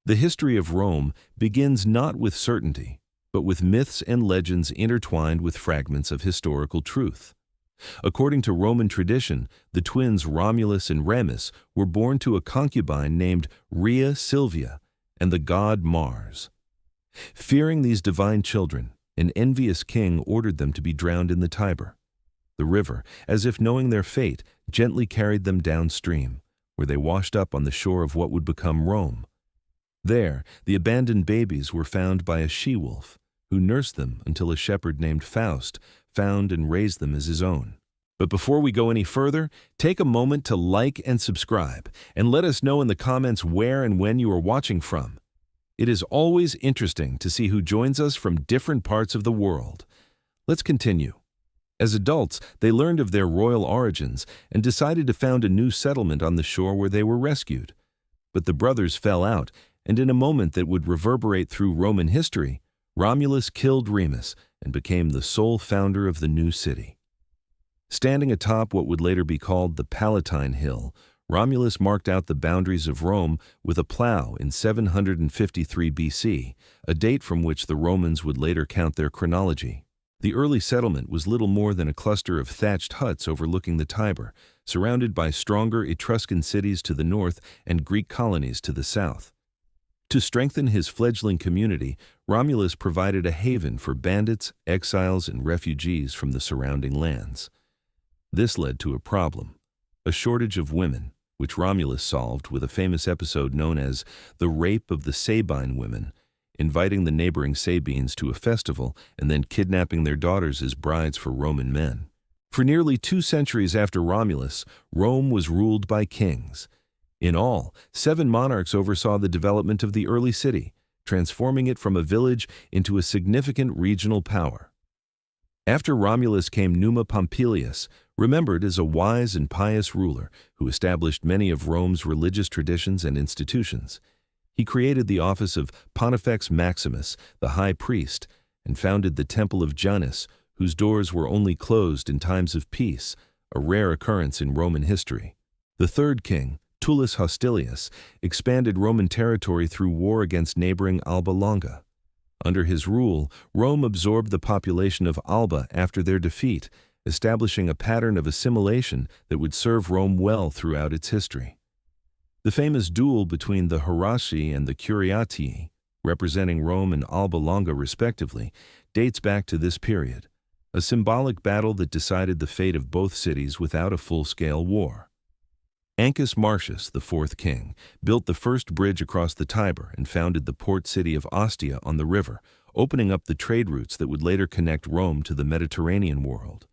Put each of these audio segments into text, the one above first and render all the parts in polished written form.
The history of Rome begins not with certainty, but with myths and legends intertwined with fragments of historical truth. According to Roman tradition, the twins Romulus and Remus were born to a concubine named Rhea Silvia and the god Mars. Fearing these divine children, an envious king ordered them to be drowned in the Tiber. The river, as if knowing their fate, gently carried them downstream, where they washed up on the shore of what would become Rome. There, the abandoned babies were found by a she-wolf, who nursed them until a shepherd named Faust found and raised them as his own. But before we go any further, take a moment to like and subscribe, and let us know in the comments where and when you are watching from. It is always interesting to see who joins us from different parts of the world. Let's continue. As adults, they learned of their royal origins and decided to found a new settlement on the shore where they were rescued. But the brothers fell out, and in a moment that would reverberate through Roman history, Romulus killed Remus and became the sole founder of the new city. Standing atop what would later be called the Palatine Hill, Romulus marked out the boundaries of Rome with a plow in 753 BC, a date from which the Romans would later count their chronology. The early settlement was little more than a cluster of thatched huts overlooking the Tiber, surrounded by stronger Etruscan cities to the north and Greek colonies to the south. To strengthen his fledgling community, Romulus provided a haven for bandits, exiles, and refugees from the surrounding lands. This led to a problem: a shortage of women, which Romulus solved with a famous episode known as the Rape of the Sabine Women, inviting the neighboring Sabines to a festival and then kidnapping their daughters as brides for Roman men. For nearly 2 centuries after Romulus, Rome was ruled by kings. In all, 7 monarchs oversaw the development of the early city, transforming it from a village into a significant regional power. After Romulus came Numa Pompilius, remembered as a wise and pious ruler who established many of Rome's religious traditions and institutions. He created the office of Pontifex Maximus, the high priest, and founded the Temple of Janus, whose doors were only closed in times of peace, a rare occurrence in Roman history. The third king, Tullus Hostilius, expanded Roman territory through war against neighboring Alba Longa. Under his rule, Rome absorbed the population of Alba after their defeat, establishing a pattern of assimilation that would serve Rome well throughout its history. The famous duel between the Horatii and the Curiatii, representing Rome and Alba Longa respectively, dates back to this period, a symbolic battle that decided the fate of both cities without a full-scale war. Ancus Marcius, the fourth king, built the first bridge across the Tiber and founded the port city of Ostia on the river, opening up the trade routes that would later connect Rome to the Mediterranean world.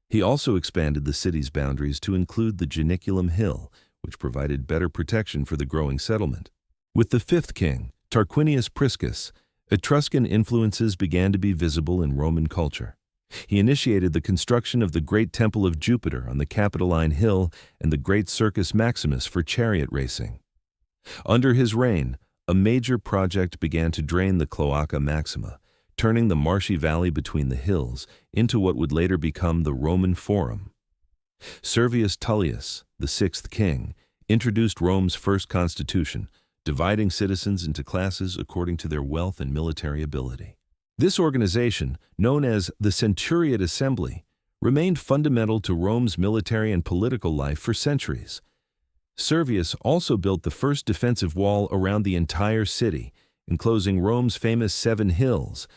He also expanded the city's boundaries to include the Janiculum Hill, which provided better protection for the growing settlement. With the fifth king, Tarquinius Priscus, Etruscan influences began to be visible in Roman culture. He initiated the construction of the Great Temple of Jupiter on the Capitoline Hill and the Great Circus Maximus for chariot racing. Under his reign, a major project began to drain the Cloaca Maxima, turning the marshy valley between the hills into what would later become the Roman Forum. Servius Tullius, the sixth king, introduced Rome's first constitution, dividing citizens into classes according to their wealth and military ability. This organization, known as the Centuriate Assembly, remained fundamental to Rome's military and political life for centuries. Servius also built the first defensive wall around the entire city, enclosing Rome's famous 7 hills,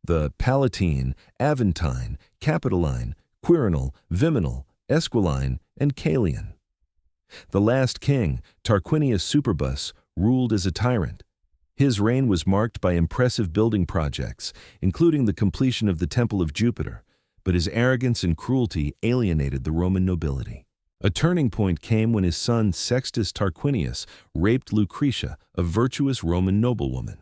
the Palatine, Aventine, Capitoline, Quirinal, Viminal, Esquiline, and Caelian. The last king, Tarquinius Superbus, ruled as a tyrant. His reign was marked by impressive building projects, including the completion of the Temple of Jupiter, but his arrogance and cruelty alienated the Roman nobility. A turning point came when his son Sextus Tarquinius raped Lucretia, a virtuous Roman noblewoman.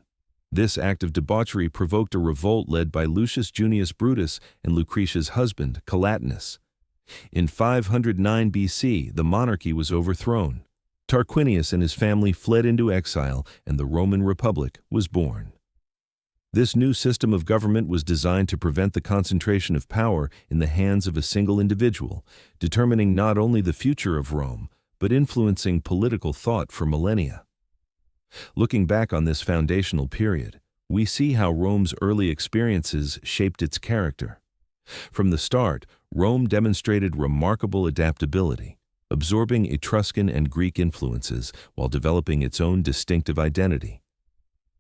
This act of debauchery provoked a revolt led by Lucius Junius Brutus and Lucretia's husband, Collatinus. In 509 BC, the monarchy was overthrown. Tarquinius and his family fled into exile, and the Roman Republic was born. This new system of government was designed to prevent the concentration of power in the hands of a single individual, determining not only the future of Rome, but influencing political thought for millennia. Looking back on this foundational period, we see how Rome's early experiences shaped its character. From the start, Rome demonstrated remarkable adaptability, absorbing Etruscan and Greek influences while developing its own distinctive identity.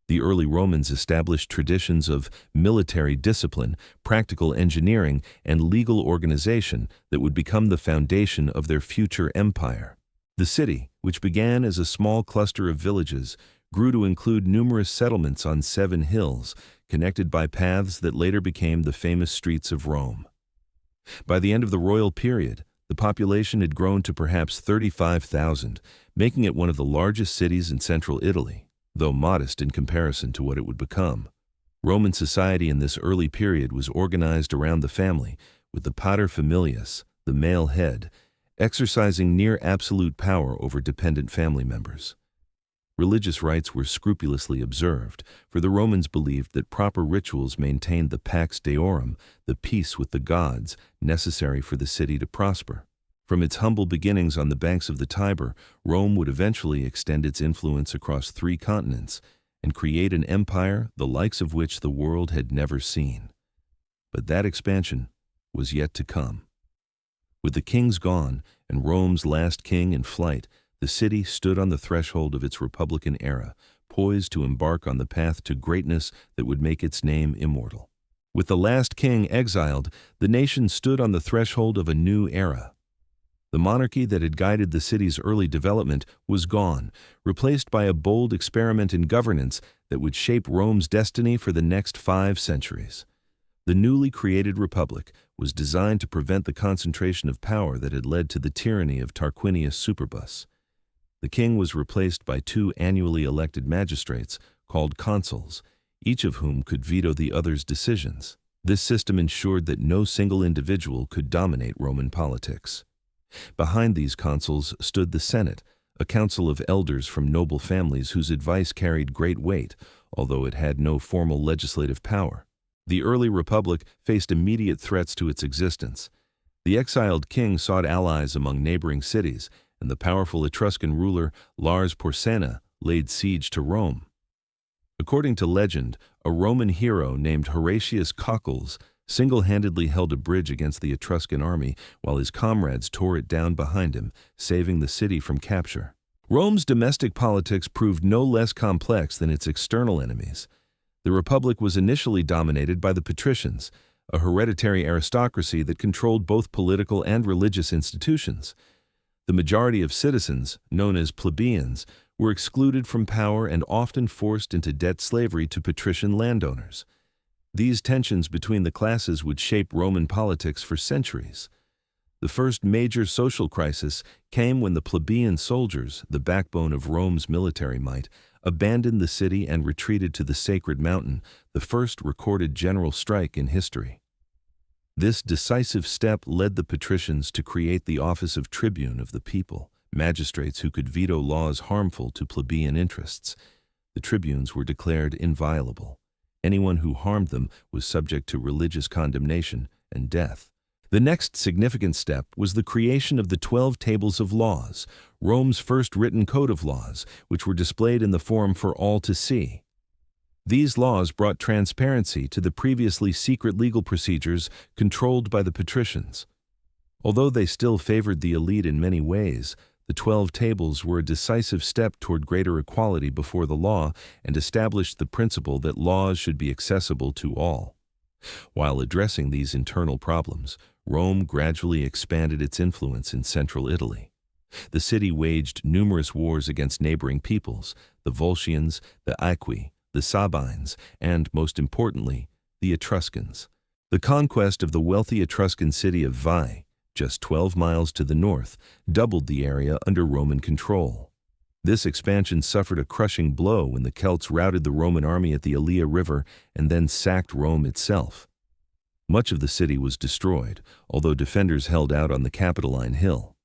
The early Romans established traditions of military discipline, practical engineering, and legal organization that would become the foundation of their future empire. The city, which began as a small cluster of villages, grew to include numerous settlements on 7 hills, connected by paths that later became the famous streets of Rome. By the end of the royal period, the population had grown to perhaps 35,000, making it one of the largest cities in central Italy, though modest in comparison to what it would become. Roman society in this early period was organized around the family, with the paterfamilias, the male head, exercising near absolute power over dependent family members. Religious rites were scrupulously observed, for the Romans believed that proper rituals maintained the pax deorum, the peace with the gods, necessary for the city to prosper. From its humble beginnings on the banks of the Tiber, Rome would eventually extend its influence across 3 continents and create an empire the likes of which the world had never seen. But that expansion was yet to come. With the kings gone and Rome's last king in flight, the city stood on the threshold of its Republican era, poised to embark on the path to greatness that would make its name immortal. With the last king exiled, the nation stood on the threshold of a new era. The monarchy that had guided the city's early development was gone, replaced by a bold experiment in governance that would shape Rome's destiny for the next 5 centuries. The newly created republic was designed to prevent the concentration of power that had led to the tyranny of Tarquinius Superbus. The king was replaced by 2 annually elected magistrates called consuls, each of whom could veto the other's decisions. This system ensured that no single individual could dominate Roman politics. Behind these consuls stood the Senate, a council of elders from noble families whose advice carried great weight, although it had no formal legislative power. The early republic faced immediate threats to its existence. The exiled king sought allies among neighboring cities, and the powerful Etruscan ruler Lars Porsena laid siege to Rome. According to legend, a Roman hero named Horatius Cocles single-handedly held a bridge against the Etruscan army while his comrades tore it down behind him, saving the city from capture. Rome's domestic politics proved no less complex than its external enemies. The Republic was initially dominated by the patricians, a hereditary aristocracy that controlled both political and religious institutions. The majority of citizens, known as plebeians, were excluded from power and often forced into debt slavery to patrician landowners. These tensions between the classes would shape Roman politics for centuries. The first major social crisis came when the plebeian soldiers, the backbone of Rome's military might, abandoned the city and retreated to the Sacred Mountain, the first recorded general strike in history. This decisive step led the patricians to create the office of tribune of the people, magistrates who could veto laws harmful to plebeian interests. The tribunes were declared inviolable. Anyone who harmed them was subject to religious condemnation and death. The next significant step was the creation of the 12 Tables of Laws, Rome's first written code of laws, which were displayed in the Forum for all to see. These laws brought transparency to the previously secret legal procedures controlled by the patricians. Although they still favored the elite in many ways, the 12 Tables were a decisive step toward greater equality before the law and established the principle that laws should be accessible to all. While addressing these internal problems, Rome gradually expanded its influence in central Italy. The city waged numerous wars against neighboring peoples, the Volscians, the Aequi, the Sabines, and, most importantly, the Etruscans. The conquest of the wealthy Etruscan city of Veii, just 12 miles to the north, doubled the area under Roman control. This expansion suffered a crushing blow when the Celts routed the Roman army at the Allia River and then sacked Rome itself. Much of the city was destroyed, although defenders held out on the Capitoline Hill.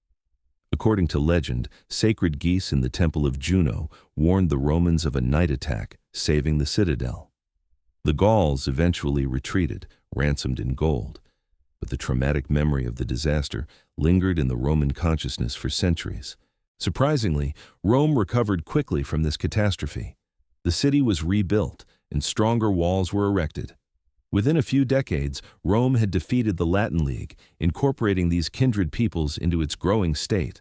According to legend, sacred geese in the temple of Juno warned the Romans of a night attack, saving the citadel. The Gauls eventually retreated, ransomed in gold, but the traumatic memory of the disaster lingered in the Roman consciousness for centuries. Surprisingly, Rome recovered quickly from this catastrophe. The city was rebuilt, and stronger walls were erected. Within a few decades, Rome had defeated the Latin League, incorporating these kindred peoples into its growing state.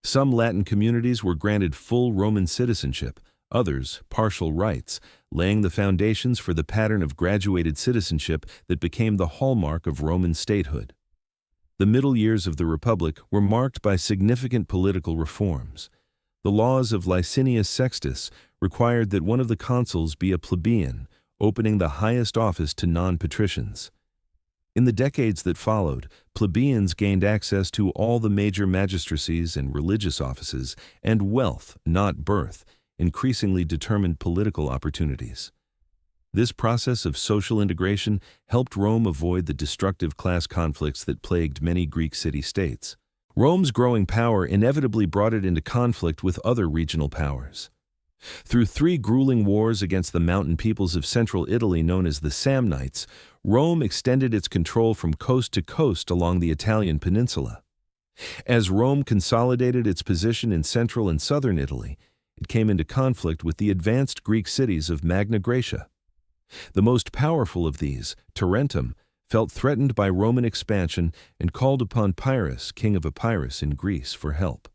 Some Latin communities were granted full Roman citizenship, others partial rights, laying the foundations for the pattern of graduated citizenship that became the hallmark of Roman statehood. The middle years of the Republic were marked by significant political reforms. The laws of Licinius Sextus required that one of the consuls be a plebeian, opening the highest office to non-patricians. In the decades that followed, plebeians gained access to all the major magistracies and religious offices, and wealth, not birth, increasingly determined political opportunities. This process of social integration helped Rome avoid the destructive class conflicts that plagued many Greek city-states. Rome's growing power inevitably brought it into conflict with other regional powers. Through 3 grueling wars against the mountain peoples of central Italy known as the Samnites, Rome extended its control from coast to coast along the Italian peninsula. As Rome consolidated its position in central and southern Italy, it came into conflict with the advanced Greek cities of Magna Graecia. The most powerful of these, Tarentum, felt threatened by Roman expansion and called upon Pyrrhus, king of Epirus in Greece, for help.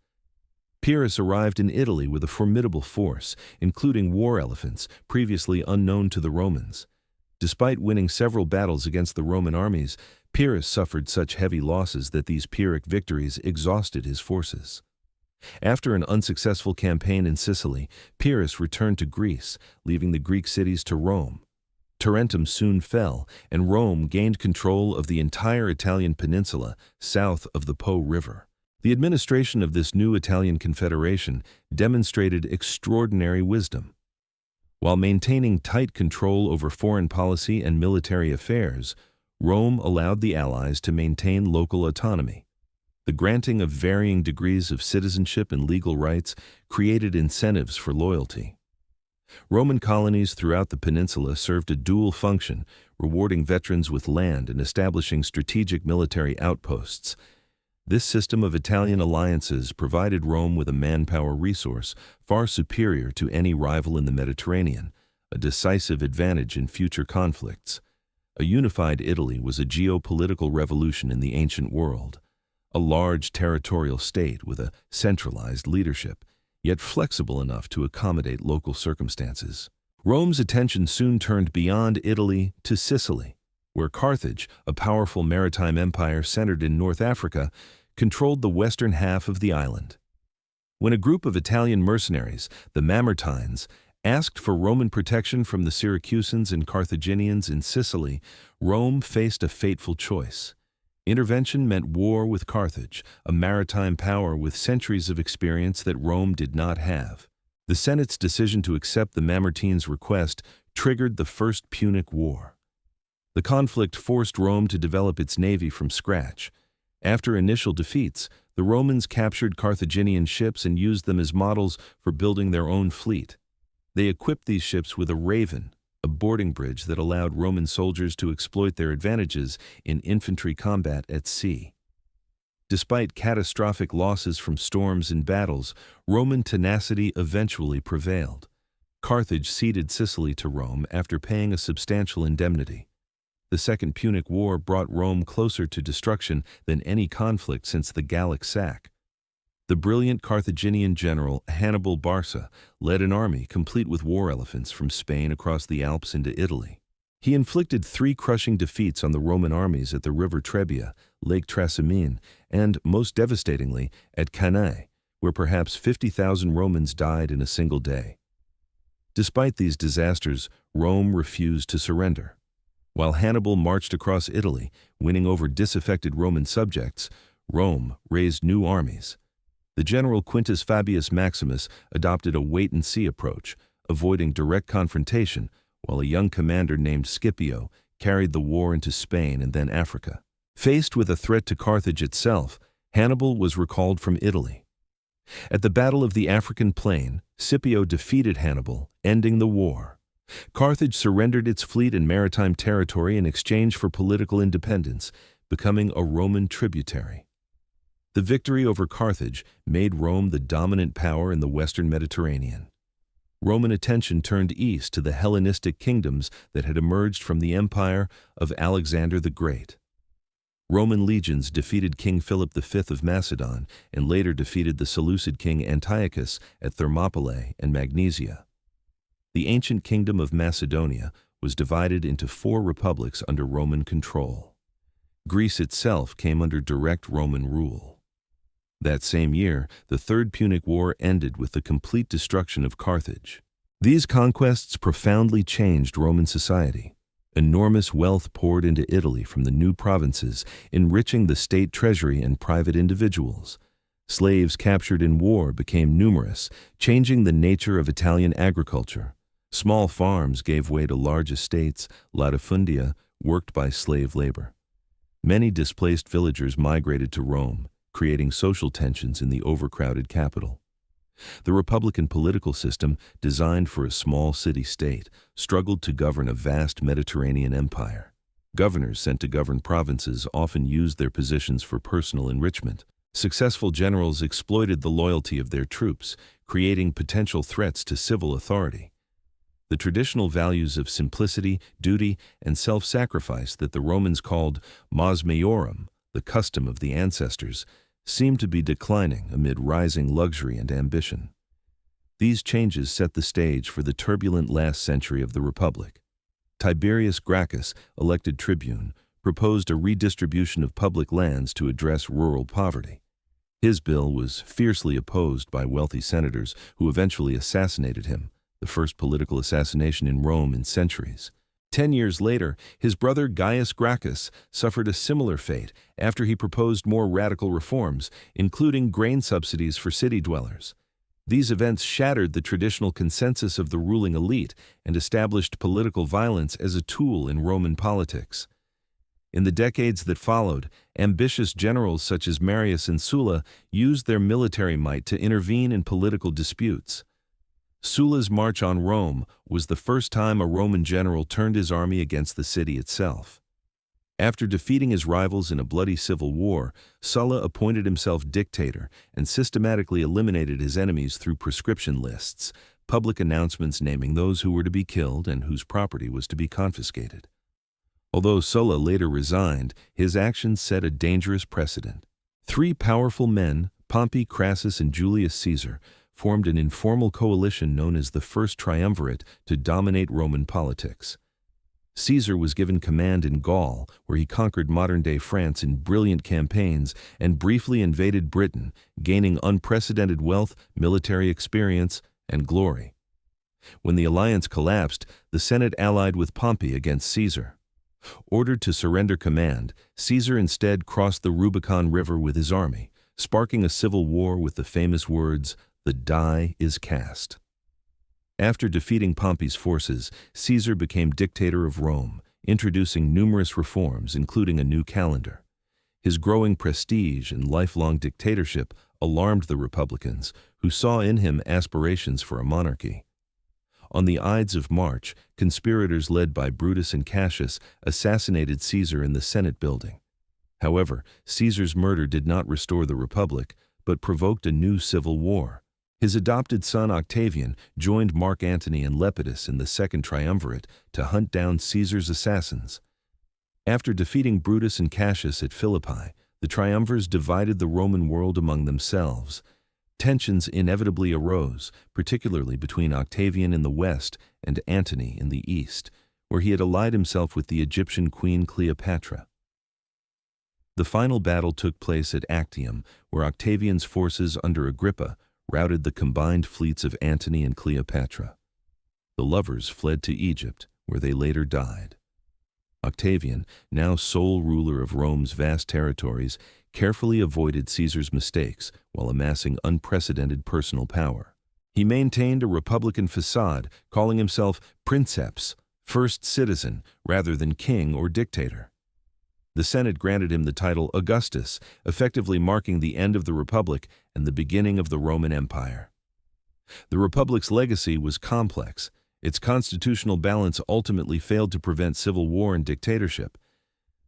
Pyrrhus arrived in Italy with a formidable force, including war elephants, previously unknown to the Romans. Despite winning several battles against the Roman armies, Pyrrhus suffered such heavy losses that these Pyrrhic victories exhausted his forces. After an unsuccessful campaign in Sicily, Pyrrhus returned to Greece, leaving the Greek cities to Rome. Tarentum soon fell, and Rome gained control of the entire Italian peninsula south of the Po River. The administration of this new Italian confederation demonstrated extraordinary wisdom. While maintaining tight control over foreign policy and military affairs, Rome allowed the allies to maintain local autonomy. The granting of varying degrees of citizenship and legal rights created incentives for loyalty. Roman colonies throughout the peninsula served a dual function, rewarding veterans with land and establishing strategic military outposts. This system of Italian alliances provided Rome with a manpower resource far superior to any rival in the Mediterranean, a decisive advantage in future conflicts. A unified Italy was a geopolitical revolution in the ancient world. A large territorial state with a centralized leadership, yet flexible enough to accommodate local circumstances. Rome's attention soon turned beyond Italy to Sicily, where Carthage, a powerful maritime empire centered in North Africa, controlled the western half of the island. When a group of Italian mercenaries, the Mamertines, asked for Roman protection from the Syracusans and Carthaginians in Sicily, Rome faced a fateful choice. Intervention meant war with Carthage, a maritime power with centuries of experience that Rome did not have. The Senate's decision to accept the Mamertines' request triggered the First Punic War. The conflict forced Rome to develop its navy from scratch. After initial defeats, the Romans captured Carthaginian ships and used them as models for building their own fleet. They equipped these ships with a raven, a boarding bridge that allowed Roman soldiers to exploit their advantages in infantry combat at sea. Despite catastrophic losses from storms and battles, Roman tenacity eventually prevailed. Carthage ceded Sicily to Rome after paying a substantial indemnity. The Second Punic War brought Rome closer to destruction than any conflict since the Gallic sack. The brilliant Carthaginian general Hannibal Barca led an army complete with war elephants from Spain across the Alps into Italy. He inflicted 3 crushing defeats on the Roman armies at the river Trebia, Lake Trasimene, and, most devastatingly, at Cannae, where perhaps 50,000 Romans died in a single day. Despite these disasters, Rome refused to surrender. While Hannibal marched across Italy, winning over disaffected Roman subjects, Rome raised new armies. The general Quintus Fabius Maximus adopted a wait-and-see approach, avoiding direct confrontation, while a young commander named Scipio carried the war into Spain and then Africa. Faced with a threat to Carthage itself, Hannibal was recalled from Italy. At the Battle of the African Plain, Scipio defeated Hannibal, ending the war. Carthage surrendered its fleet and maritime territory in exchange for political independence, becoming a Roman tributary. The victory over Carthage made Rome the dominant power in the western Mediterranean. Roman attention turned east to the Hellenistic kingdoms that had emerged from the empire of Alexander the Great. Roman legions defeated King Philip V of Macedon and later defeated the Seleucid king Antiochus at Thermopylae and Magnesia. The ancient kingdom of Macedonia was divided into 4 republics under Roman control. Greece itself came under direct Roman rule. That same year, the Third Punic War ended with the complete destruction of Carthage. These conquests profoundly changed Roman society. Enormous wealth poured into Italy from the new provinces, enriching the state treasury and private individuals. Slaves captured in war became numerous, changing the nature of Italian agriculture. Small farms gave way to large estates, latifundia, worked by slave labor. Many displaced villagers migrated to Rome, creating social tensions in the overcrowded capital. The republican political system, designed for a small city-state, struggled to govern a vast Mediterranean empire. Governors sent to govern provinces often used their positions for personal enrichment. Successful generals exploited the loyalty of their troops, creating potential threats to civil authority. The traditional values of simplicity, duty, and self-sacrifice that the Romans called mos maiorum, the custom of the ancestors, seemed to be declining amid rising luxury and ambition. These changes set the stage for the turbulent last century of the Republic. Tiberius Gracchus, elected tribune, proposed a redistribution of public lands to address rural poverty. His bill was fiercely opposed by wealthy senators who eventually assassinated him, the first political assassination in Rome in centuries. 10 years later, his brother Gaius Gracchus suffered a similar fate after he proposed more radical reforms, including grain subsidies for city dwellers. These events shattered the traditional consensus of the ruling elite and established political violence as a tool in Roman politics. In the decades that followed, ambitious generals such as Marius and Sulla used their military might to intervene in political disputes. Sulla's march on Rome was the first time a Roman general turned his army against the city itself. After defeating his rivals in a bloody civil war, Sulla appointed himself dictator and systematically eliminated his enemies through proscription lists, public announcements naming those who were to be killed and whose property was to be confiscated. Although Sulla later resigned, his actions set a dangerous precedent. 3 powerful men, Pompey, Crassus, and Julius Caesar, formed an informal coalition known as the First Triumvirate to dominate Roman politics. Caesar was given command in Gaul, where he conquered modern-day France in brilliant campaigns and briefly invaded Britain, gaining unprecedented wealth, military experience, and glory. When the alliance collapsed, the Senate allied with Pompey against Caesar. Ordered to surrender command, Caesar instead crossed the Rubicon River with his army, sparking a civil war with the famous words, "The die is cast." After defeating Pompey's forces, Caesar became dictator of Rome, introducing numerous reforms, including a new calendar. His growing prestige and lifelong dictatorship alarmed the Republicans, who saw in him aspirations for a monarchy. On the Ides of March, conspirators led by Brutus and Cassius assassinated Caesar in the Senate building. However, Caesar's murder did not restore the Republic, but provoked a new civil war. His adopted son Octavian joined Mark Antony and Lepidus in the Second Triumvirate to hunt down Caesar's assassins. After defeating Brutus and Cassius at Philippi, the triumvirs divided the Roman world among themselves. Tensions inevitably arose, particularly between Octavian in the west and Antony in the east, where he had allied himself with the Egyptian queen Cleopatra. The final battle took place at Actium, where Octavian's forces under Agrippa routed the combined fleets of Antony and Cleopatra. The lovers fled to Egypt, where they later died. Octavian, now sole ruler of Rome's vast territories, carefully avoided Caesar's mistakes while amassing unprecedented personal power. He maintained a republican facade, calling himself princeps, first citizen, rather than king or dictator. The Senate granted him the title Augustus, effectively marking the end of the Republic and the beginning of the Roman Empire. The Republic's legacy was complex. Its constitutional balance ultimately failed to prevent civil war and dictatorship.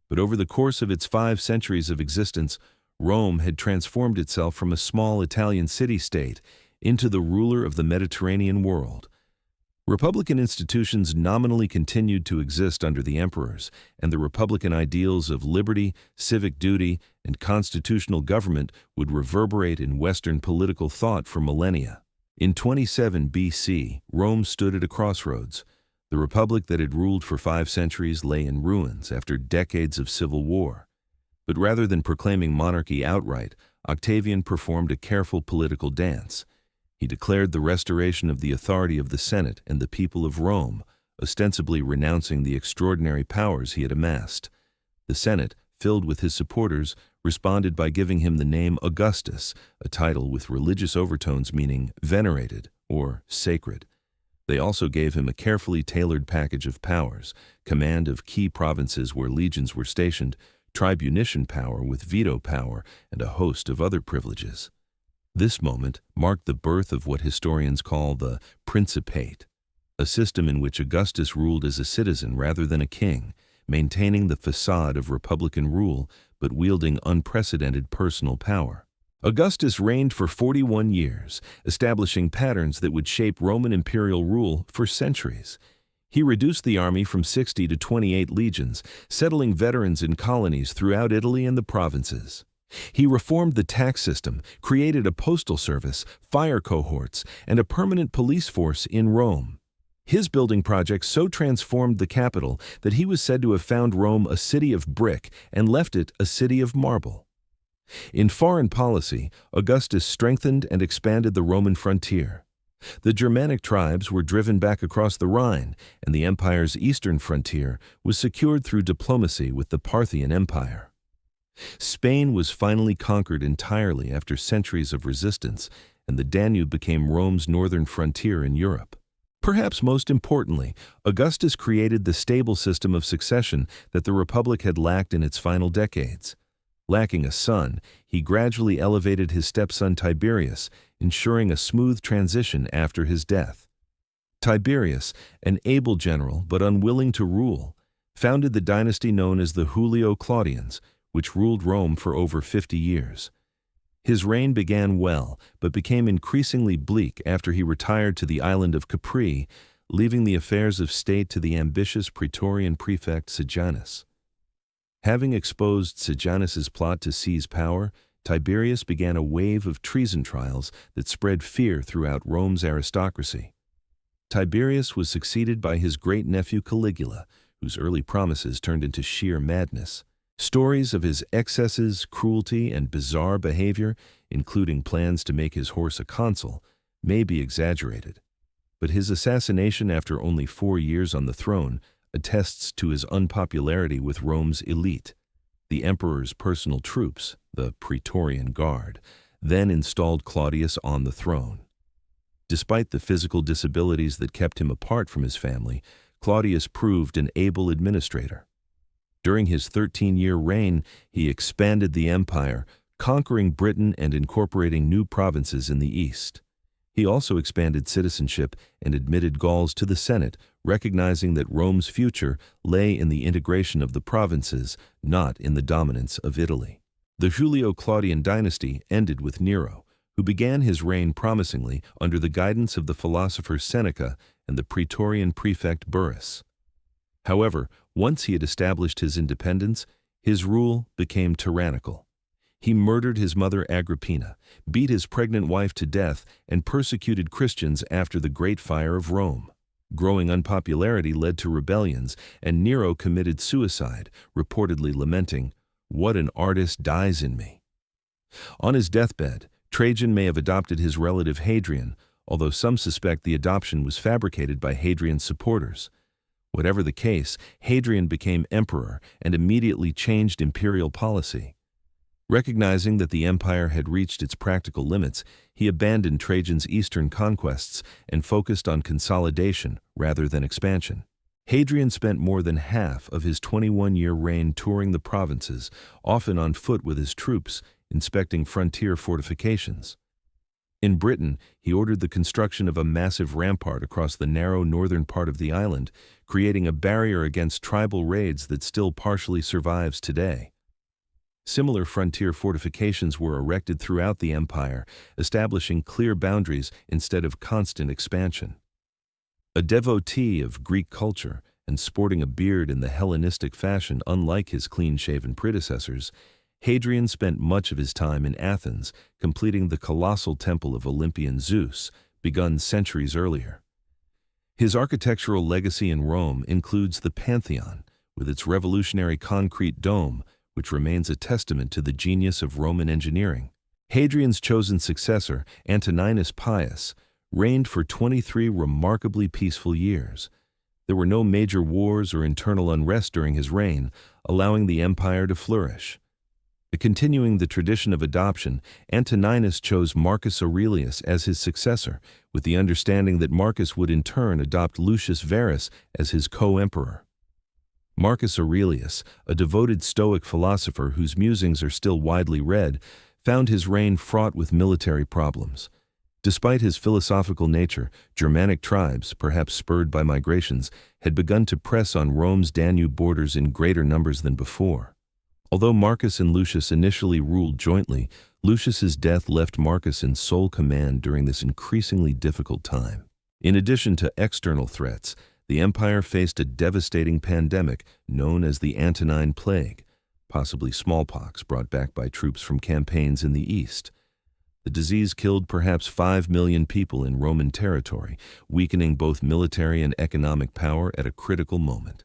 But over the course of its 5 centuries of existence, Rome had transformed itself from a small Italian city-state into the ruler of the Mediterranean world. Republican institutions nominally continued to exist under the emperors, and the republican ideals of liberty, civic duty, and constitutional government would reverberate in Western political thought for millennia. In 27 BC, Rome stood at a crossroads. The republic that had ruled for 5 centuries lay in ruins after decades of civil war. But rather than proclaiming monarchy outright, Octavian performed a careful political dance. He declared the restoration of the authority of the Senate and the people of Rome, ostensibly renouncing the extraordinary powers he had amassed. The Senate, filled with his supporters, responded by giving him the name Augustus, a title with religious overtones meaning venerated or sacred. They also gave him a carefully tailored package of powers: command of key provinces where legions were stationed, tribunician power with veto power, and a host of other privileges. This moment marked the birth of what historians call the Principate, a system in which Augustus ruled as a citizen rather than a king, maintaining the facade of republican rule but wielding unprecedented personal power. Augustus reigned for 41 years, establishing patterns that would shape Roman imperial rule for centuries. He reduced the army from 60 to 28 legions, settling veterans in colonies throughout Italy and the provinces. He reformed the tax system, created a postal service, fire cohorts, and a permanent police force in Rome. His building projects so transformed the capital that he was said to have found Rome a city of brick and left it a city of marble. In foreign policy, Augustus strengthened and expanded the Roman frontier. The Germanic tribes were driven back across the Rhine, and the empire's eastern frontier was secured through diplomacy with the Parthian Empire. Spain was finally conquered entirely after centuries of resistance, and the Danube became Rome's northern frontier in Europe. Perhaps most importantly, Augustus created the stable system of succession that the Republic had lacked in its final decades. Lacking a son, he gradually elevated his stepson Tiberius, ensuring a smooth transition after his death. Tiberius, an able general but unwilling to rule, founded the dynasty known as the Julio-Claudians, which ruled Rome for over 50 years. His reign began well, but became increasingly bleak after he retired to the island of Capri, leaving the affairs of state to the ambitious Praetorian prefect Sejanus. Having exposed Sejanus's plot to seize power, Tiberius began a wave of treason trials that spread fear throughout Rome's aristocracy. Tiberius was succeeded by his great-nephew Caligula, whose early promises turned into sheer madness. Stories of his excesses, cruelty, and bizarre behavior, including plans to make his horse a consul, may be exaggerated. But his assassination after only 4 years on the throne attests to his unpopularity with Rome's elite. The emperor's personal troops, the Praetorian Guard, then installed Claudius on the throne. Despite the physical disabilities that kept him apart from his family, Claudius proved an able administrator. During his 13-year reign, he expanded the empire, conquering Britain and incorporating new provinces in the east. He also expanded citizenship and admitted Gauls to the Senate, recognizing that Rome's future lay in the integration of the provinces, not in the dominance of Italy. The Julio-Claudian dynasty ended with Nero, who began his reign promisingly under the guidance of the philosopher Seneca and the Praetorian prefect Burrus. However, once he had established his independence, his rule became tyrannical. He murdered his mother Agrippina, beat his pregnant wife to death, and persecuted Christians after the Great Fire of Rome. Growing unpopularity led to rebellions, and Nero committed suicide, reportedly lamenting, "What an artist dies in me." On his deathbed, Trajan may have adopted his relative Hadrian, although some suspect the adoption was fabricated by Hadrian's supporters. Whatever the case, Hadrian became emperor and immediately changed imperial policy. Recognizing that the empire had reached its practical limits, he abandoned Trajan's eastern conquests and focused on consolidation rather than expansion. Hadrian spent more than half of his 21-year reign touring the provinces, often on foot with his troops, inspecting frontier fortifications. In Britain, he ordered the construction of a massive rampart across the narrow northern part of the island, creating a barrier against tribal raids that still partially survives today. Similar frontier fortifications were erected throughout the empire, establishing clear boundaries instead of constant expansion. A devotee of Greek culture and sporting a beard in the Hellenistic fashion unlike his clean-shaven predecessors, Hadrian spent much of his time in Athens, completing the colossal temple of Olympian Zeus, begun centuries earlier. His architectural legacy in Rome includes the Pantheon, with its revolutionary concrete dome, which remains a testament to the genius of Roman engineering. Hadrian's chosen successor, Antoninus Pius, reigned for 23 remarkably peaceful years. There were no major wars or internal unrest during his reign, allowing the empire to flourish. Continuing the tradition of adoption, Antoninus chose Marcus Aurelius as his successor, with the understanding that Marcus would in turn adopt Lucius Verus as his co-emperor. Marcus Aurelius, a devoted Stoic philosopher whose musings are still widely read, found his reign fraught with military problems. Despite his philosophical nature, Germanic tribes, perhaps spurred by migrations, had begun to press on Rome's Danube borders in greater numbers than before. Although Marcus and Lucius initially ruled jointly, Lucius's death left Marcus in sole command during this increasingly difficult time. In addition to external threats, the empire faced a devastating pandemic known as the Antonine Plague, possibly smallpox brought back by troops from campaigns in the east. The disease killed perhaps 5 million people in Roman territory, weakening both military and economic power at a critical moment.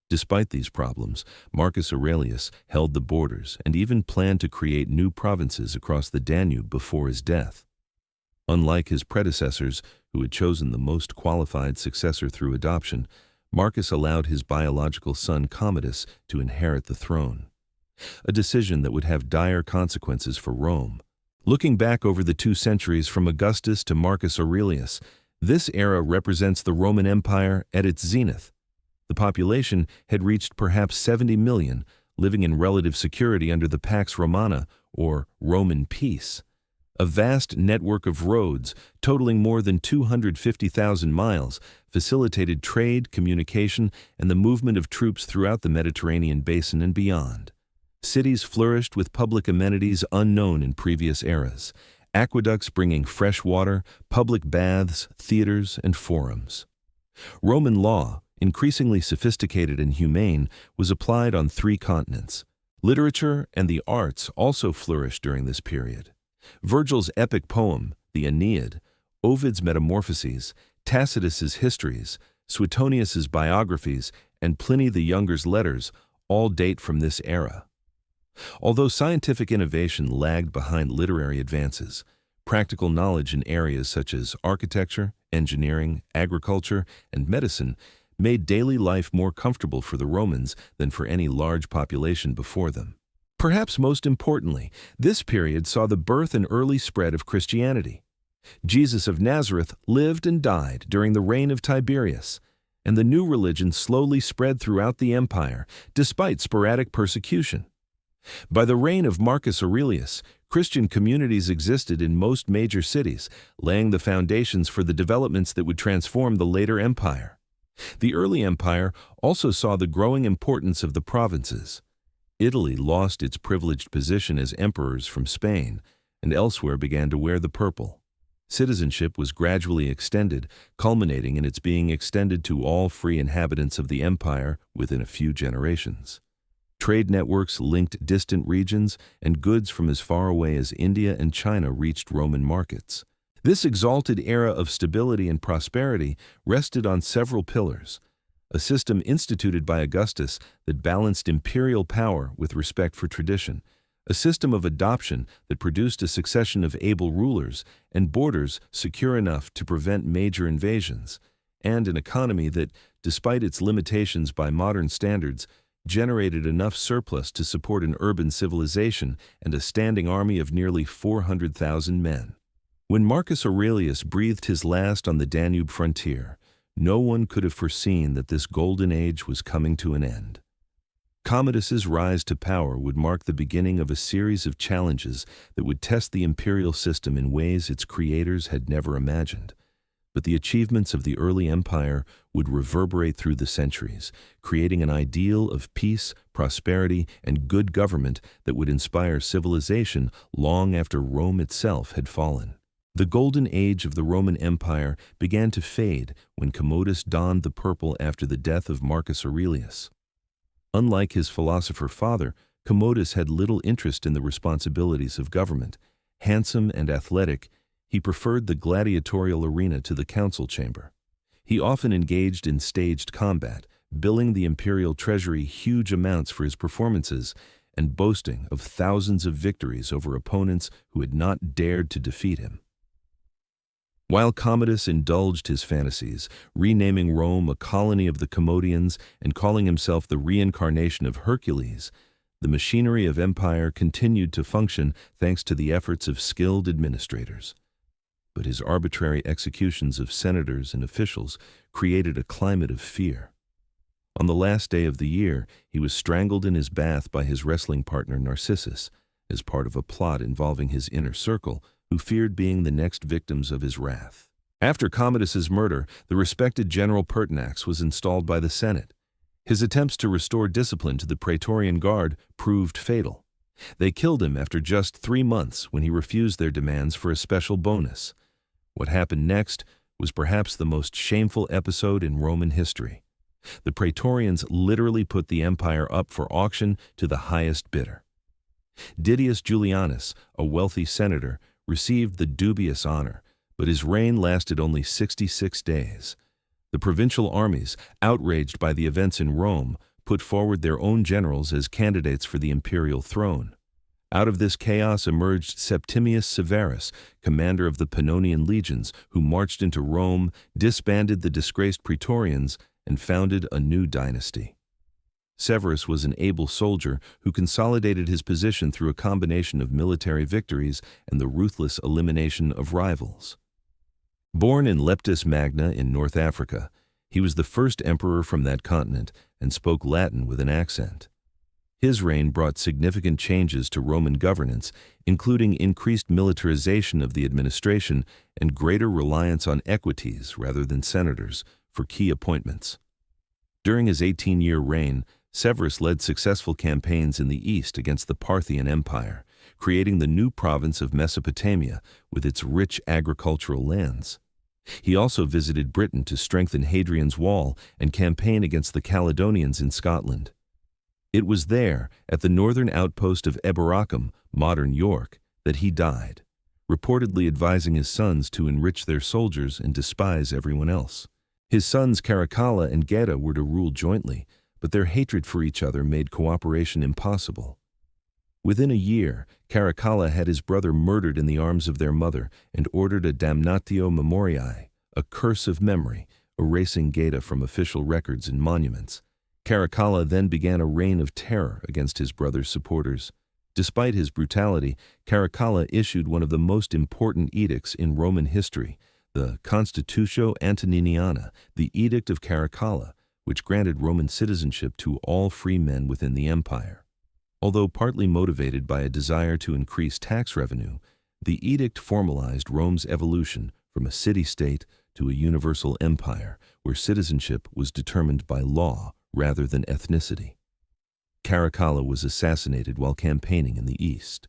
Despite these problems, Marcus Aurelius held the borders and even planned to create new provinces across the Danube before his death. Unlike his predecessors, who had chosen the most qualified successor through adoption, Marcus allowed his biological son Commodus to inherit the throne, a decision that would have dire consequences for Rome. Looking back over the 2 centuries from Augustus to Marcus Aurelius, this era represents the Roman Empire at its zenith. The population had reached perhaps 70 million, living in relative security under the Pax Romana, or Roman peace. A vast network of roads, totaling more than 250,000 miles, facilitated trade, communication, and the movement of troops throughout the Mediterranean basin and beyond. Cities flourished with public amenities unknown in previous eras, aqueducts bringing fresh water, public baths, theaters, and forums. Roman law, increasingly sophisticated and humane, was applied on 3 continents. Literature and the arts also flourished during this period. Virgil's epic poem, the Aeneid, Ovid's Metamorphoses, Tacitus's Histories, Suetonius's biographies, and Pliny the Younger's letters all date from this era. Although scientific innovation lagged behind literary advances, practical knowledge in areas such as architecture, engineering, agriculture, and medicine made daily life more comfortable for the Romans than for any large population before them. Perhaps most importantly, this period saw the birth and early spread of Christianity. Jesus of Nazareth lived and died during the reign of Tiberius, and the new religion slowly spread throughout the empire, despite sporadic persecution. By the reign of Marcus Aurelius, Christian communities existed in most major cities, laying the foundations for the developments that would transform the later empire. The early empire also saw the growing importance of the provinces. Italy lost its privileged position as emperors from Spain, and elsewhere began to wear the purple. Citizenship was gradually extended, culminating in its being extended to all free inhabitants of the empire within a few generations. Trade networks linked distant regions, and goods from as far away as India and China reached Roman markets. This exalted era of stability and prosperity rested on several pillars: a system instituted by Augustus that balanced imperial power with respect for tradition, a system of adoption that produced a succession of able rulers, and borders secure enough to prevent major invasions, and an economy that, despite its limitations by modern standards, generated enough surplus to support an urban civilization and a standing army of nearly 400,000 men. When Marcus Aurelius breathed his last on the Danube frontier, no one could have foreseen that this golden age was coming to an end. Commodus's rise to power would mark the beginning of a series of challenges that would test the imperial system in ways its creators had never imagined. But the achievements of the early empire would reverberate through the centuries, creating an ideal of peace, prosperity, and good government that would inspire civilization long after Rome itself had fallen. The golden age of the Roman Empire began to fade when Commodus donned the purple after the death of Marcus Aurelius. Unlike his philosopher father, Commodus had little interest in the responsibilities of government. Handsome and athletic, he preferred the gladiatorial arena to the council chamber. He often engaged in staged combat, billing the imperial treasury huge amounts for his performances and boasting of thousands of victories over opponents who had not dared to defeat him. While Commodus indulged his fantasies, renaming Rome a colony of the Commodians and calling himself the reincarnation of Hercules, the machinery of empire continued to function thanks to the efforts of skilled administrators. But his arbitrary executions of senators and officials created a climate of fear. On the last day of the year, he was strangled in his bath by his wrestling partner Narcissus, as part of a plot involving his inner circle, who feared being the next victims of his wrath. After Commodus's murder, the respected General Pertinax was installed by the Senate. His attempts to restore discipline to the Praetorian Guard proved fatal. They killed him after just 3 months when he refused their demands for a special bonus. What happened next was perhaps the most shameful episode in Roman history. The Praetorians literally put the empire up for auction to the highest bidder. Didius Julianus, a wealthy senator, received the dubious honor, but his reign lasted only 66 days. The provincial armies, outraged by the events in Rome, put forward their own generals as candidates for the imperial throne. Out of this chaos emerged Septimius Severus, commander of the Pannonian legions, who marched into Rome, disbanded the disgraced Praetorians, and founded a new dynasty. Severus was an able soldier who consolidated his position through a combination of military victories and the ruthless elimination of rivals. Born in Leptis Magna in North Africa, he was the first emperor from that continent and spoke Latin with an accent. His reign brought significant changes to Roman governance, including increased militarization of the administration and greater reliance on equites rather than senators for key appointments. During his 18-year reign, Severus led successful campaigns in the east against the Parthian Empire, creating the new province of Mesopotamia with its rich agricultural lands. He also visited Britain to strengthen Hadrian's Wall and campaign against the Caledonians in Scotland. It was there, at the northern outpost of Eboracum, modern York, that he died, reportedly advising his sons to enrich their soldiers and despise everyone else. His sons Caracalla and Geta were to rule jointly, but their hatred for each other made cooperation impossible. Within a year, Caracalla had his brother murdered in the arms of their mother and ordered a damnatio memoriae, a curse of memory, erasing Geta from official records and monuments. Caracalla then began a reign of terror against his brother's supporters. Despite his brutality, Caracalla issued one of the most important edicts in Roman history, the Constitutio Antoniniana, the Edict of Caracalla, which granted Roman citizenship to all free men within the empire. Although partly motivated by a desire to increase tax revenue, the edict formalized Rome's evolution from a city-state to a universal empire, where citizenship was determined by law rather than ethnicity. Caracalla was assassinated while campaigning in the east.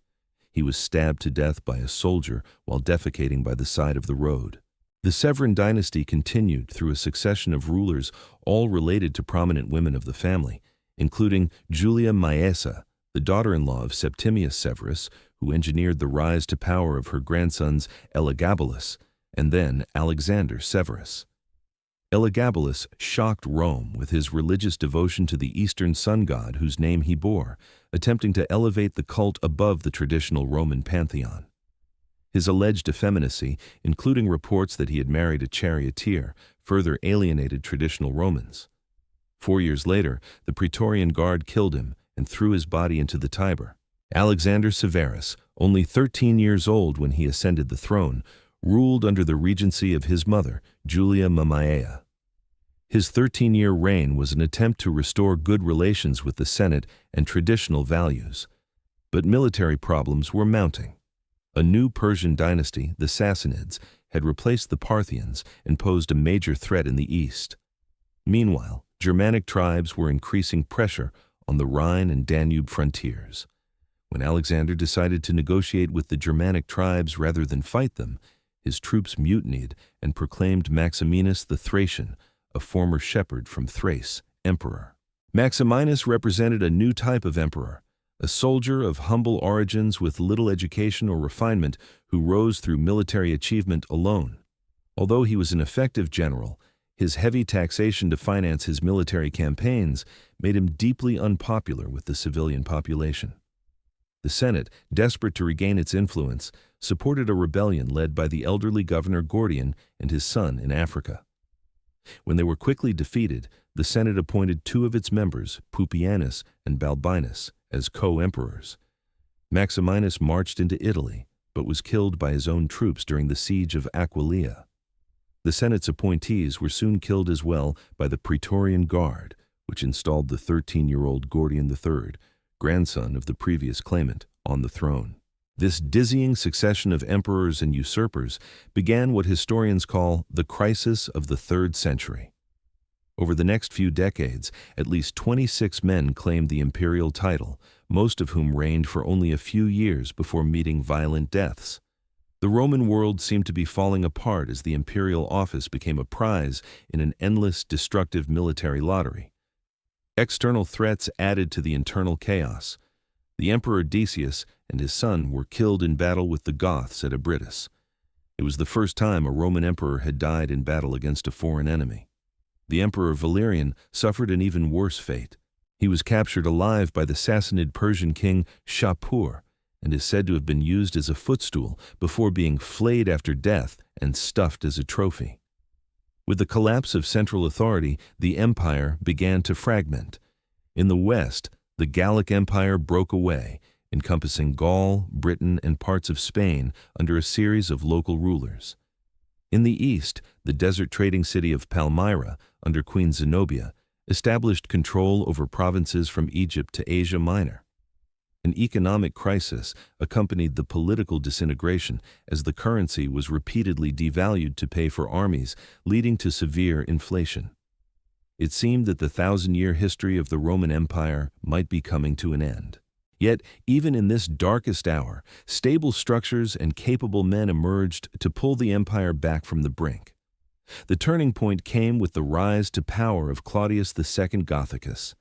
He was stabbed to death by a soldier while defecating by the side of the road. The Severan dynasty continued through a succession of rulers, all related to prominent women of the family, including Julia Maesa, the daughter-in-law of Septimius Severus, who engineered the rise to power of her grandsons Elagabalus, and then Alexander Severus. Elagabalus shocked Rome with his religious devotion to the Eastern sun god whose name he bore, attempting to elevate the cult above the traditional Roman pantheon. His alleged effeminacy, including reports that he had married a charioteer, further alienated traditional Romans. 4 years later, the Praetorian Guard killed him and threw his body into the Tiber. Alexander Severus, only 13 years old when he ascended the throne, ruled under the regency of his mother, Julia Mamaea. His 13-year reign was an attempt to restore good relations with the Senate and traditional values. But military problems were mounting. A new Persian dynasty, the Sassanids, had replaced the Parthians and posed a major threat in the east. Meanwhile, Germanic tribes were increasing pressure on the Rhine and Danube frontiers. When Alexander decided to negotiate with the Germanic tribes rather than fight them, his troops mutinied and proclaimed Maximinus the Thracian, a former shepherd from Thrace, emperor. Maximinus represented a new type of emperor, a soldier of humble origins with little education or refinement who rose through military achievement alone. Although he was an effective general, his heavy taxation to finance his military campaigns made him deeply unpopular with the civilian population. The Senate, desperate to regain its influence, supported a rebellion led by the elderly governor Gordian and his son in Africa. When they were quickly defeated, the Senate appointed two of its members, Pupienus and Balbinus, as co-emperors. Maximinus marched into Italy, but was killed by his own troops during the siege of Aquileia. The Senate's appointees were soon killed as well by the Praetorian Guard, which installed the 13-year-old Gordian III, grandson of the previous claimant, on the throne. This dizzying succession of emperors and usurpers began what historians call the crisis of the 3rd century. Over the next few decades, at least 26 men claimed the imperial title, most of whom reigned for only a few years before meeting violent deaths. The Roman world seemed to be falling apart as the imperial office became a prize in an endless, destructive military lottery. External threats added to the internal chaos. The Emperor Decius and his son were killed in battle with the Goths at Abritus. It was the first time a Roman emperor had died in battle against a foreign enemy. The Emperor Valerian suffered an even worse fate. He was captured alive by the Sassanid Persian king Shapur and is said to have been used as a footstool before being flayed after death and stuffed as a trophy. With the collapse of central authority, the empire began to fragment. In the west, the Gallic Empire broke away, encompassing Gaul, Britain, and parts of Spain under a series of local rulers. In the east, the desert trading city of Palmyra, under Queen Zenobia, established control over provinces from Egypt to Asia Minor. An economic crisis accompanied the political disintegration as the currency was repeatedly devalued to pay for armies, leading to severe inflation. It seemed that the 1,000-year history of the Roman Empire might be coming to an end. Yet, even in this darkest hour, stable structures and capable men emerged to pull the empire back from the brink. The turning point came with the rise to power of Claudius II Gothicus.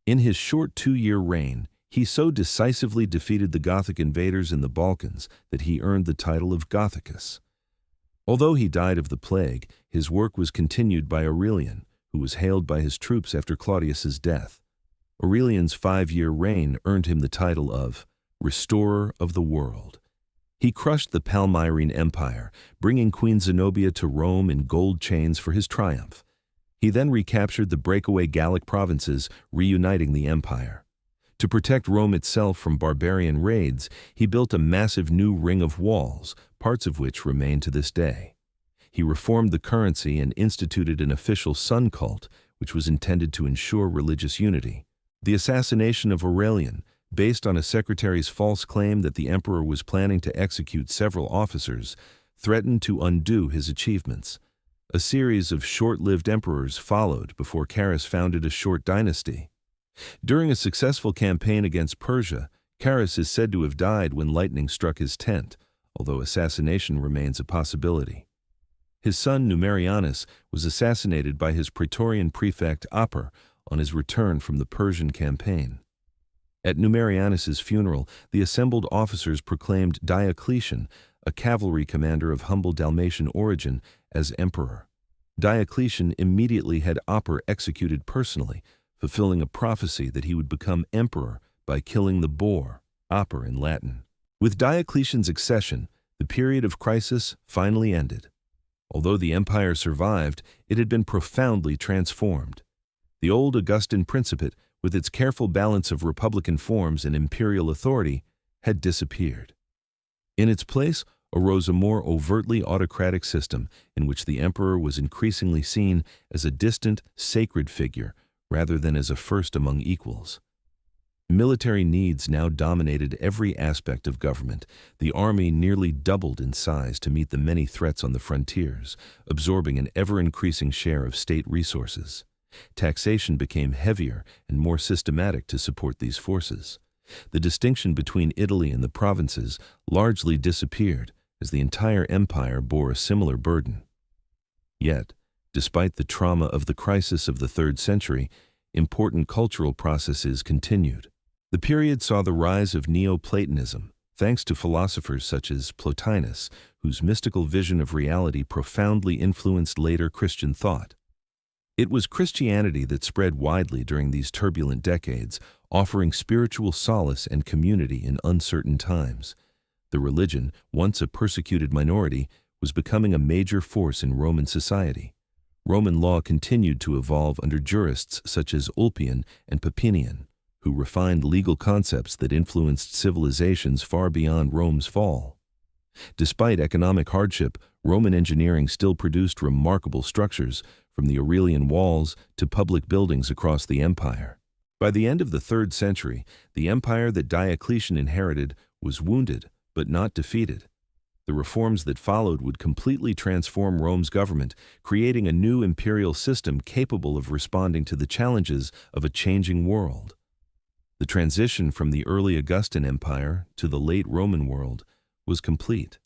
In his short 2-year reign, he so decisively defeated the Gothic invaders in the Balkans that he earned the title of Gothicus. Although he died of the plague, his work was continued by Aurelian, who was hailed by his troops after Claudius's death. Aurelian's 5-year reign earned him the title of Restorer of the World. He crushed the Palmyrene Empire, bringing Queen Zenobia to Rome in gold chains for his triumph. He then recaptured the breakaway Gallic provinces, reuniting the empire. To protect Rome itself from barbarian raids, he built a massive new ring of walls, parts of which remain to this day. He reformed the currency and instituted an official sun cult, which was intended to ensure religious unity. The assassination of Aurelian, based on a secretary's false claim that the emperor was planning to execute several officers, threatened to undo his achievements. A series of short-lived emperors followed before Carus founded a short dynasty. During a successful campaign against Persia, Carus is said to have died when lightning struck his tent, although assassination remains a possibility. His son Numerianus was assassinated by his Praetorian prefect Aper on his return from the Persian campaign. At Numerianus's funeral, the assembled officers proclaimed Diocletian, a cavalry commander of humble Dalmatian origin, as emperor. Diocletian immediately had Aper executed personally, fulfilling a prophecy that he would become emperor by killing the boar, Aper in Latin. With Diocletian's accession, the period of crisis finally ended. Although the empire survived, it had been profoundly transformed. The old Augustan Principate, with its careful balance of republican forms and imperial authority, had disappeared. In its place arose a more overtly autocratic system in which the emperor was increasingly seen as a distant, sacred figure rather than as a first among equals. Military needs now dominated every aspect of government. The army nearly doubled in size to meet the many threats on the frontiers, absorbing an ever-increasing share of state resources. Taxation became heavier and more systematic to support these forces. The distinction between Italy and the provinces largely disappeared as the entire empire bore a similar burden. Yet, despite the trauma of the crisis of the 3rd century, important cultural processes continued. The period saw the rise of Neoplatonism, thanks to philosophers such as Plotinus, whose mystical vision of reality profoundly influenced later Christian thought. It was Christianity that spread widely during these turbulent decades, offering spiritual solace and community in uncertain times. The religion, once a persecuted minority, was becoming a major force in Roman society. Roman law continued to evolve under jurists such as Ulpian and Papinian, who refined legal concepts that influenced civilizations far beyond Rome's fall. Despite economic hardship, Roman engineering still produced remarkable structures, from the Aurelian walls to public buildings across the empire. By the end of the 3rd century, the empire that Diocletian inherited was wounded but not defeated. The reforms that followed would completely transform Rome's government, creating a new imperial system capable of responding to the challenges of a changing world. The transition from the early Augustan Empire to the late Roman world was complete,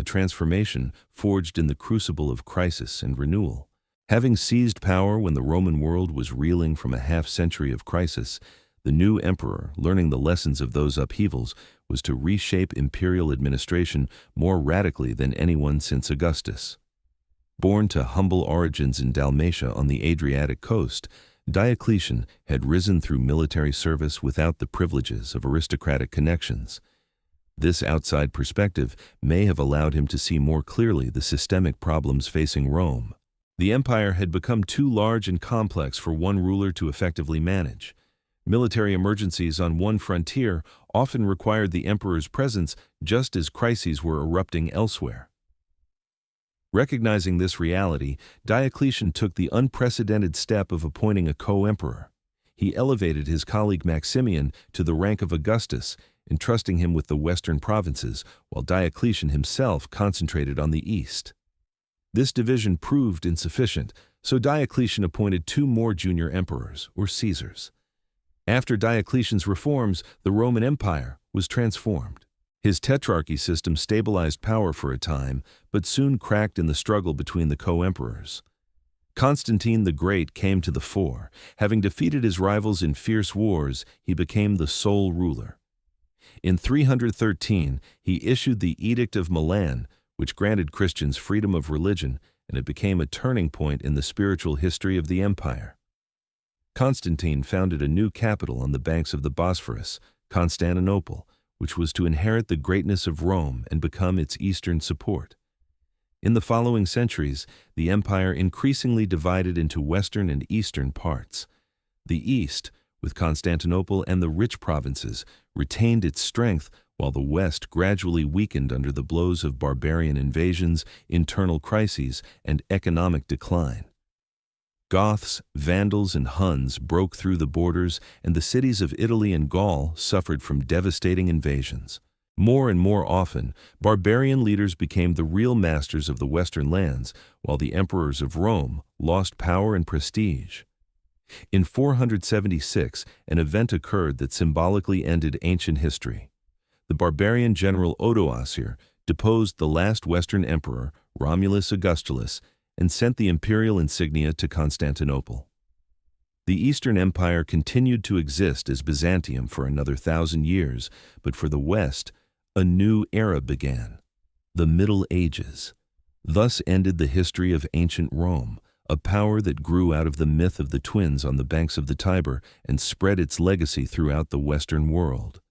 a transformation forged in the crucible of crisis and renewal. Having seized power when the Roman world was reeling from a half-century of crisis, the new emperor, learning the lessons of those upheavals, was to reshape imperial administration more radically than anyone since Augustus. Born to humble origins in Dalmatia on the Adriatic coast, Diocletian had risen through military service without the privileges of aristocratic connections. This outside perspective may have allowed him to see more clearly the systemic problems facing Rome. The empire had become too large and complex for one ruler to effectively manage. Military emergencies on one frontier often required the emperor's presence, just as crises were erupting elsewhere. Recognizing this reality, Diocletian took the unprecedented step of appointing a co-emperor. He elevated his colleague Maximian to the rank of Augustus, entrusting him with the western provinces, while Diocletian himself concentrated on the east. This division proved insufficient, so Diocletian appointed 2 more junior emperors, or Caesars. After Diocletian's reforms, the Roman Empire was transformed. His tetrarchy system stabilized power for a time, but soon cracked in the struggle between the co-emperors. Constantine the Great came to the fore. Having defeated his rivals in fierce wars, he became the sole ruler. In 313, he issued the Edict of Milan, which granted Christians freedom of religion, and it became a turning point in the spiritual history of the empire. Constantine founded a new capital on the banks of the Bosphorus, Constantinople, which was to inherit the greatness of Rome and become its eastern support. In the following centuries, the empire increasingly divided into western and eastern parts. The east, with Constantinople and the rich provinces, retained its strength, while the west gradually weakened under the blows of barbarian invasions, internal crises, and economic decline. Goths, Vandals, and Huns broke through the borders, and the cities of Italy and Gaul suffered from devastating invasions. More and more often, barbarian leaders became the real masters of the western lands, while the emperors of Rome lost power and prestige. In 476, an event occurred that symbolically ended ancient history. The barbarian general Odoacer deposed the last Western emperor, Romulus Augustulus, and sent the imperial insignia to Constantinople. The Eastern Empire continued to exist as Byzantium for another 1,000 years, but for the West, a new era began, the Middle Ages. Thus ended the history of ancient Rome, a power that grew out of the myth of the twins on the banks of the Tiber and spread its legacy throughout the Western world.